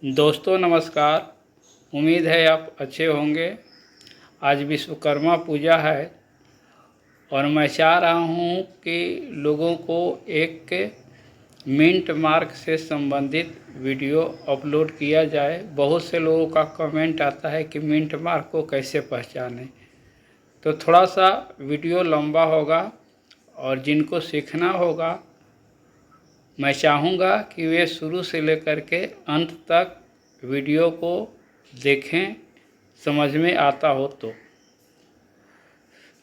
दोस्तों नमस्कार। उम्मीद है आप अच्छे होंगे। आज विश्वकर्मा पूजा है और मैं चाह रहा हूँ कि लोगों को एक मिंट मार्क से संबंधित वीडियो अपलोड किया जाए। बहुत से लोगों का कमेंट आता है कि मिंट मार्क को कैसे पहचानें। तो थोड़ा सा वीडियो लंबा होगा और जिनको सीखना होगा मैं चाहूँगा कि वे शुरू से लेकर के अंत तक वीडियो को देखें, समझ में आता हो तो।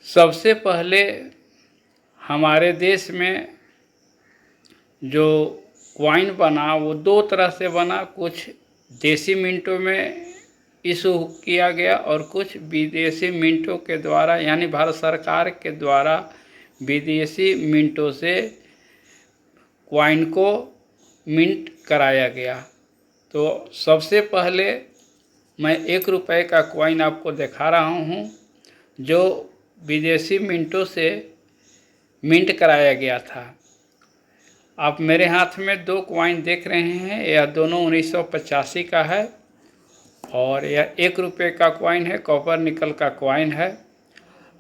सबसे पहले हमारे देश में जो कॉइन बना वो दो तरह से बना। कुछ देसी मिंटों में इशू किया गया और कुछ विदेशी मिंटों के द्वारा, यानी भारत सरकार के द्वारा विदेशी मिंटों से कॉइन को मिंट कराया गया। तो सबसे पहले मैं 1 रुपये का कॉइन आपको दिखा रहा हूँ जो विदेशी मिंटों से मिंट कराया गया था। आप मेरे हाथ में 2 कॉइन देख रहे हैं, यह दोनों 1985 का है और यह 1 रुपये का कॉइन है, कॉपर निकल का कॉइन है।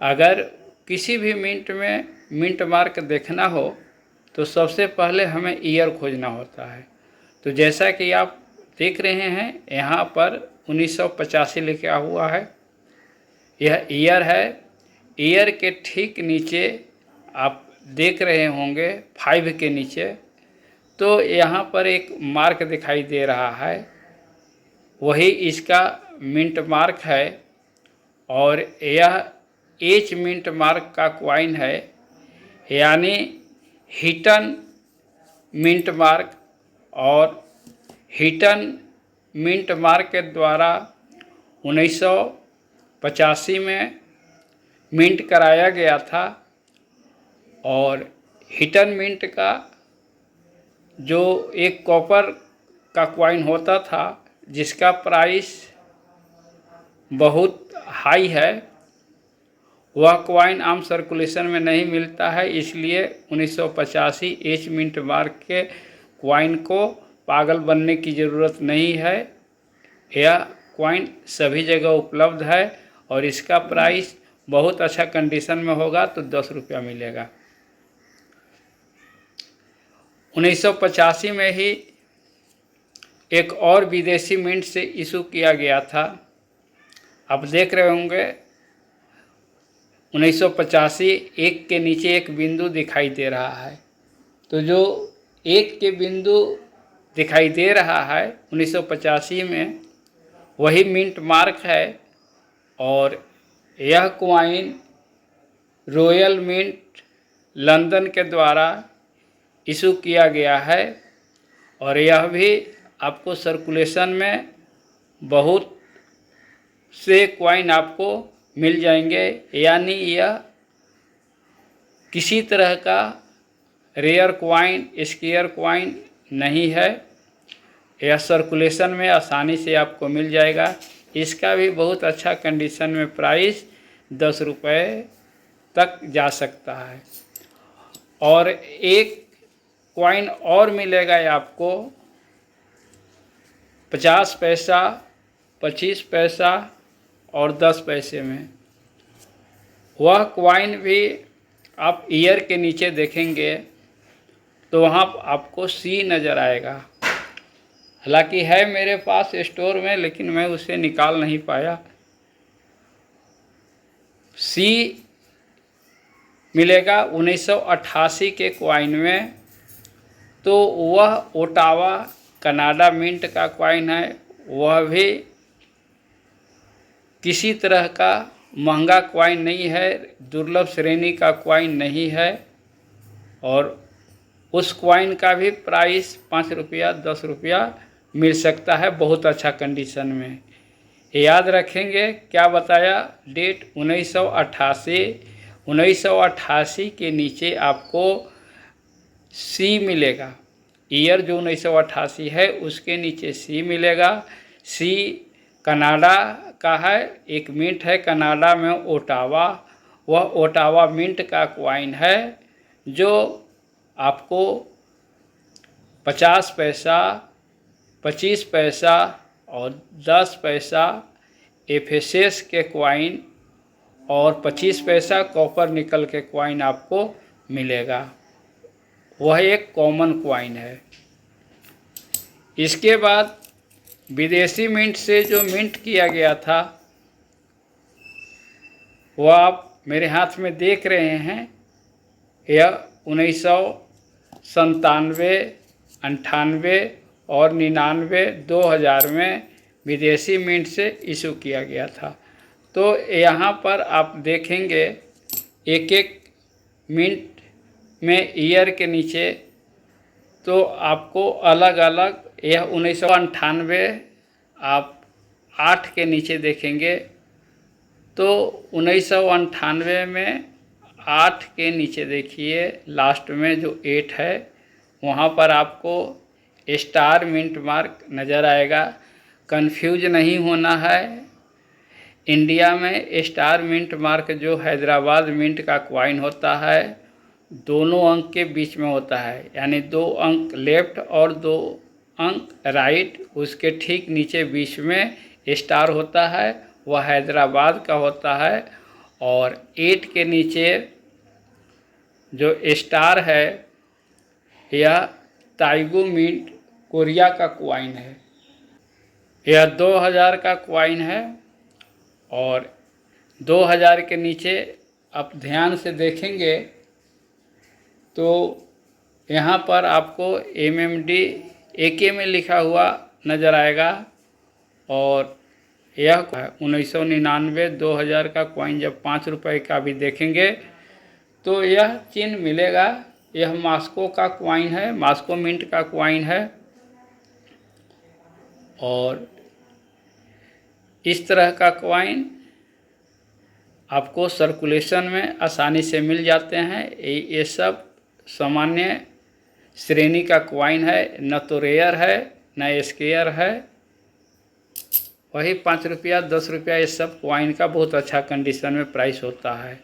अगर किसी भी मिंट में मिंट मार्क देखना हो तो सबसे पहले हमें ईयर खोजना होता है। तो जैसा कि आप देख रहे हैं यहाँ पर 1985 लिखा हुआ है, यह ईयर है। ईयर के ठीक नीचे आप देख रहे होंगे 5 के नीचे, तो यहाँ पर एक मार्क दिखाई दे रहा है, वही इसका मिंट मार्क है और यह एच मिंट मार्क का कॉइन है, यानी हिटन मिंट मार्क। और हिटन मिंट मार्क के द्वारा 1985 में मिंट कराया गया था। और हिटन मिंट का जो एक कॉपर का कॉइन होता था जिसका प्राइस बहुत हाई है, वह कॉइन आम सर्कुलेशन में नहीं मिलता है। इसलिए 1985 एच मिंट मार्क के कॉइन को पागल बनने की ज़रूरत नहीं है। यह कॉइन सभी जगह उपलब्ध है और इसका प्राइस बहुत अच्छा कंडीशन में होगा तो 10 रुपया मिलेगा। 1985 में ही एक और विदेशी मिंट से इशू किया गया था। आप देख रहे होंगे 1985 1 के नीचे एक बिंदु दिखाई दे रहा है। तो जो 1 के बिंदु दिखाई दे रहा है 1985 में, वही मिंट मार्क है। और यह कॉइन रॉयल मिंट लंदन के द्वारा इशू किया गया है और यह भी आपको सर्कुलेशन में बहुत से कॉइन आपको मिल जाएंगे, यानी यह किसी तरह का रेयर कॉइन, स्केयर कॉइन नहीं है। यह सर्कुलेशन में आसानी से आपको मिल जाएगा। इसका भी बहुत अच्छा कंडीशन में प्राइस 10 रुपये तक जा सकता है। और एक कॉइन और मिलेगा आपको 50 पैसा, 25 पैसा और 10 पैसे में। वह कॉइन भी आप ईयर के नीचे देखेंगे तो वहाँ आपको सी नज़र आएगा। हालांकि है मेरे पास स्टोर में, लेकिन मैं उसे निकाल नहीं पाया। सी मिलेगा 1988 के कॉइन में। तो वह ओटावा कनाडा मिंट का कॉइन है, वह भी किसी तरह का महंगा कॉइन नहीं है, दुर्लभ श्रेणी का कॉइन नहीं है। और उस कॉइन का भी प्राइस 5 रुपया 10 रुपया मिल सकता है बहुत अच्छा कंडीशन में। याद रखेंगे क्या बताया, डेट 1988। 1988 के नीचे आपको सी मिलेगा। ईयर जो 1988 है उसके नीचे सी मिलेगा। सी कनाडा का है, एक मिंट है कनाडा में ओटावा। वह ओटावा मिंट का कॉइन है जो आपको 50 पैसा, 25 पैसा और 10 पैसा एफएसएस के क्वाइन और 25 पैसा कॉपर निकल के क्वाइन आपको मिलेगा। वह एक कॉमन क्वाइन है। इसके बाद विदेशी मिंट से जो मिंट किया गया था वह आप मेरे हाथ में देख रहे हैं। यह 1997, 98 और 99, 2000 में विदेशी मिंट से इशू किया गया था। तो यहाँ पर आप देखेंगे एक एक मिंट में ईयर के नीचे तो आपको अलग अलग, यह 1998 आप 8 के नीचे देखेंगे तो 1998 में 8 के नीचे देखिए लास्ट में जो 8 है वहाँ पर आपको स्टार मिंट मार्क नज़र आएगा। कंफ्यूज नहीं होना है। इंडिया में स्टार मिंट मार्क जो हैदराबाद मिंट का क्वाइन होता है दोनों अंक के बीच में होता है, यानी 2 अंक लेफ्ट और 2 अंक राइट, उसके ठीक नीचे बीच में स्टार होता है, वह हैदराबाद का होता है। और 8 के नीचे जो स्टार है यह ताइगो मिंट कोरिया का क्वाइन है। यह 2000 का क्वाइन है और 2000 के नीचे आप ध्यान से देखेंगे तो यहाँ पर आपको MMD AK में लिखा हुआ नज़र आएगा। और यह 1999, 2000 का क्वाइन जब 5 रुपए का भी देखेंगे तो यह चिन्ह मिलेगा। यह मॉस्को का क्वाइन है, मॉस्को मिंट का क्वाइन है। और इस तरह का क्वाइन आपको सर्कुलेशन में आसानी से मिल जाते हैं। ये सब सामान्य श्रेणी का क्वाइन है, न तो रेयर है न स्केयर है। वही 5 रुपया 10 रुपया ये सब क्वाइन का बहुत अच्छा कंडीशन में प्राइस होता है।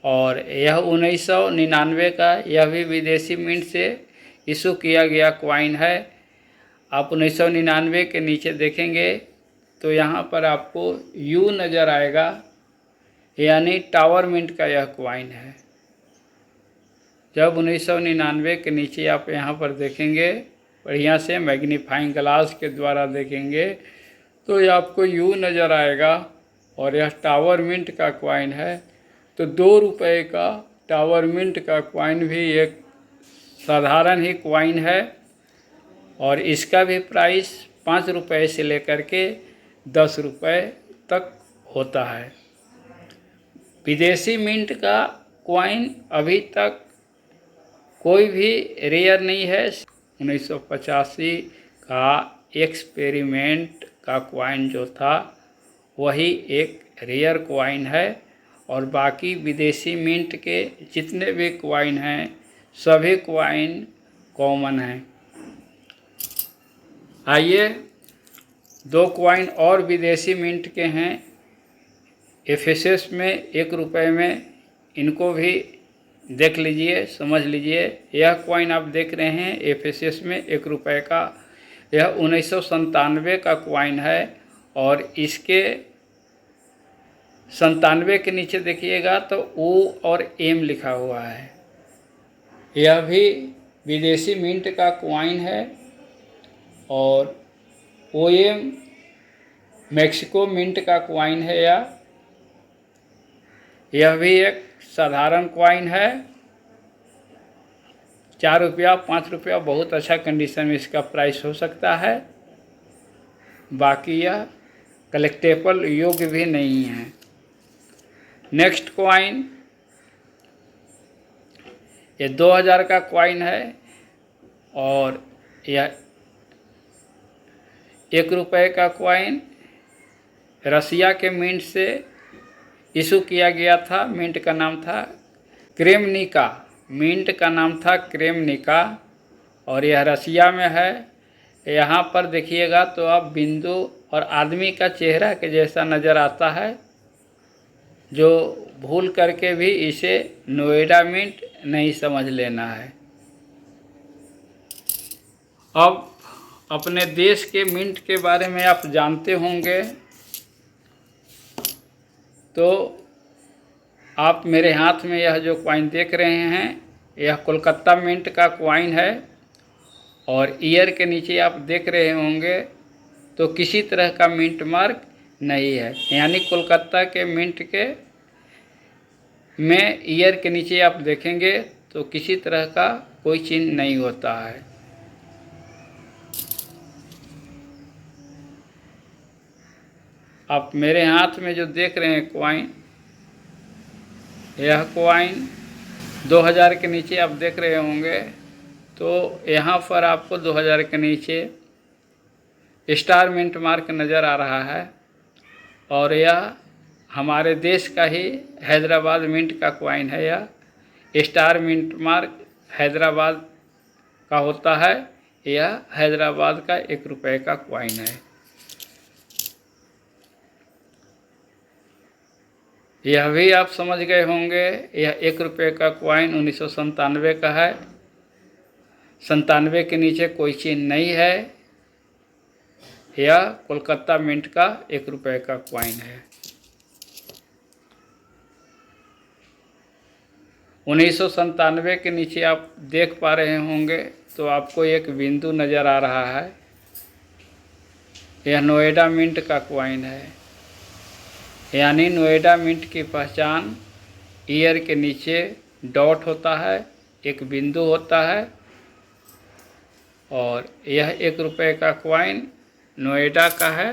और यह 1999 का, यह भी विदेशी मिंट से इशू किया गया क्वाइन है। आप 1999 के नीचे देखेंगे तो यहाँ पर आपको U नज़र आएगा, यानी टावर मिंट का यह क्वाइन है। जब 1999 के नीचे आप यहाँ पर देखेंगे, बढ़िया से मैग्नीफाइंग ग्लास के द्वारा देखेंगे तो ये आपको U नज़र आएगा और यह टावर मिंट का क्वाइन है। तो 2 रुपये का टावर मिंट का क्वाइन भी एक साधारण ही क्वाइन है और इसका भी प्राइस 5 रुपये से लेकर के 10 रुपये तक होता है। विदेशी मिंट का क्वाइन अभी तक कोई भी रेयर नहीं है। 1985 का एक्सपेरिमेंट का क्वाइन जो था वही एक रेयर क्वाइन है और बाकी विदेशी मिंट के जितने भी क्वाइन हैं सभी क्वाइन कॉमन हैं। आइए 2 क्वाइन और विदेशी मिंट के हैं एफएसएस में 1 रुपये में, इनको भी देख लीजिए, समझ लीजिए। यह क्वाइन आप देख रहे हैं एफएसएस में 1 रुपये का, यह 1997 का क्वाइन है और इसके 97 के नीचे देखिएगा तो O और M लिखा हुआ है। यह भी विदेशी मिंट का क्वाइन है और OM मैक्सिको मिंट का क्वाइन है। यह भी एक साधारण क्वाइन है। 4 रुपया 5 रुपया बहुत अच्छा कंडीशन में इसका प्राइस हो सकता है। बाकी यह कलेक्टेबल योग्य भी नहीं है। नेक्स्ट क्वाइन ये 2000 का क्वाइन है और यह 1 रुपये का क्वाइन रसिया के मिंट से इशू किया गया था। मिंट का नाम था क्रेमनिका, मिंट का नाम था क्रेमनिका और यह रसिया में है। यहाँ पर देखिएगा तो आप बिंदु और आदमी का चेहरा के जैसा नज़र आता है, जो भूल करके भी इसे नोएडा मिंट नहीं समझ लेना है। अब अपने देश के मिंट के बारे में आप जानते होंगे, तो आप मेरे हाथ में यह जो कॉइन देख रहे हैं, यह कोलकाता मिंट का कॉइन है। और ईयर के नीचे आप देख रहे होंगे तो किसी तरह का मिंट मार्क नहीं है, यानी कोलकाता के मिंट के में ईयर के नीचे आप देखेंगे तो किसी तरह का कोई चिन्ह नहीं होता है। आप मेरे हाथ में जो देख रहे हैं कॉइन, यह कॉइन 2000 के नीचे आप देख रहे होंगे, तो यहाँ पर आपको 2000 के नीचे स्टार मिंट मार्क नज़र आ रहा है। और यह हमारे देश का ही हैदराबाद मिंट का कॉइन है। यह स्टार मिंट मार्क हैदराबाद का होता है। यह हैदराबाद का 1 रुपये का कॉइन है। यह भी आप समझ गए होंगे, यह 1 रुपये का कॉइन 1997 का है। 97 के नीचे कोई चिन्ह नहीं है। यह कोलकाता मिंट का 1 रुपये का कॉइन है। 1997 के नीचे आप देख पा रहे होंगे तो आपको एक बिंदु नज़र आ रहा है। यह नोएडा मिंट का कॉइन है, यानी नोएडा मिंट की पहचान ईयर के नीचे डॉट होता है, एक बिंदु होता है। और यह 1 रुपये का कॉइन नोएडा का है।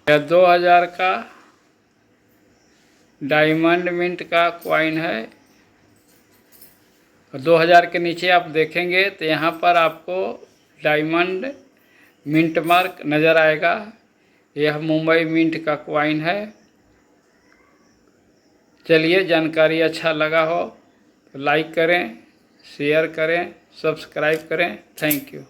यह 2000 का डायमंड मिंट का कॉइन है। 2000 के नीचे आप देखेंगे तो यहाँ पर आपको डायमंड मिंट मार्क नज़र आएगा। यह मुंबई मिंट का कॉइन है। चलिए, जानकारी अच्छा लगा हो तो लाइक करें, शेयर करें, सब्सक्राइब करें। Thank you.